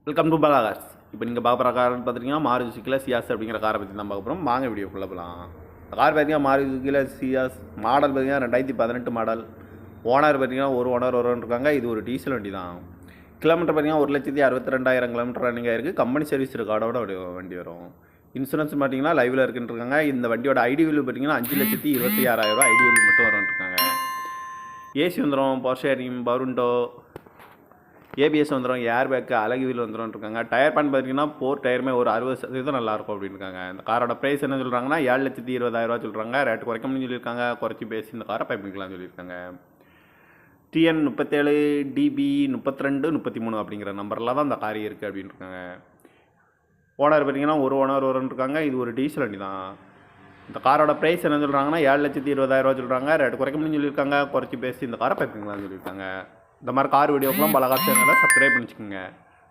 Welcome to பலாகார்ஸ். இப்போ நீங்கள் பார்க்குற கார் பார்த்துட்டிங்கன்னா மாருதி சுசுக்கியில் சியாஸ் அப்படிங்கிற காரை பற்றி தான் பார்க்க போகிறோம். வாங்க வீடியோக்குள்ளே போகலாம். இந்த கார் பார்த்தீங்கன்னா மாருதி சுசுக்கியில் சியாஸ் மாடல் பார்த்தீங்கன்னா 2018 மாடல். ஓனர் பார்த்தீங்கன்னா ஒரு ஓனர் வருவான்னு இருக்காங்க. இது ஒரு டீசல் வண்டி தான். கிலோமீட்டர் பார்த்தீங்கன்னா 1,62,000 கிலோமீட்டர் ரன்னிங் ஆயிருக்கு. கம்பெனி சர்வீஸ் ரெக்கார்டோட வண்டி வரும். இன்சூரன்ஸ் பார்த்தீங்கன்னா லைவில் இருக்குன்னு இருக்காங்க. இந்த வண்டியோட ஐடி வேல்யூ பார்த்தீங்கன்னா 5,26,600 ஐடி வேல்யூ மட்டும் வரும்னு இருக்காங்க. ஏசி வந்துடும், power sharing, power window, ABS வந்துடும், ஏர் பேக்கு, அழகு வீல் வந்துடும் இருக்காங்க. டயர் பேன் பார்த்தீங்கன்னா 4 டயருமே ஒரு 60% நல்லாயிருக்கும் அப்படின்னு இருக்காங்க. இந்த காரோட ப்ரைஸ் என்ன சொல்கிறாங்கன்னா 7,20,000 சொல்கிறாங்க. ரேட்டு குறைக்கணும்னு சொல்லியிருக்காங்க. குறைச்சி பேசி இந்த காரை பைப்பிங்களான்னு சொல்லியிருக்காங்க. TN 37 DB 32 33 அப்படிங்கிற நம்பரில் தான் இந்த கார் இருக்குது அப்படின்னு இருக்காங்க. ஓனர் பார்த்தீங்கன்னா ஒரு ஓனர் வரும்னு இருக்காங்க. இது ஒரு டீசல் வண்டி தான். இந்த காரோட ப்ரைஸ் என்ன சொல்கிறாங்கன்னா 7,20,000 சொல்கிறாங்க. ரேட்டு குறைக்கணும்னு சொல்லியிருக்காங்க. குறைச்சி பேசி இந்த காரை பைப்பிங்களான்னு சொல்லியிருக்காங்க. இந்த மாதிரி கார் வீடியோக்கெல்லாம் பல கார் சேனலை சப்ஸ்கிரைப் பண்ணிச்சுக்கோங்க.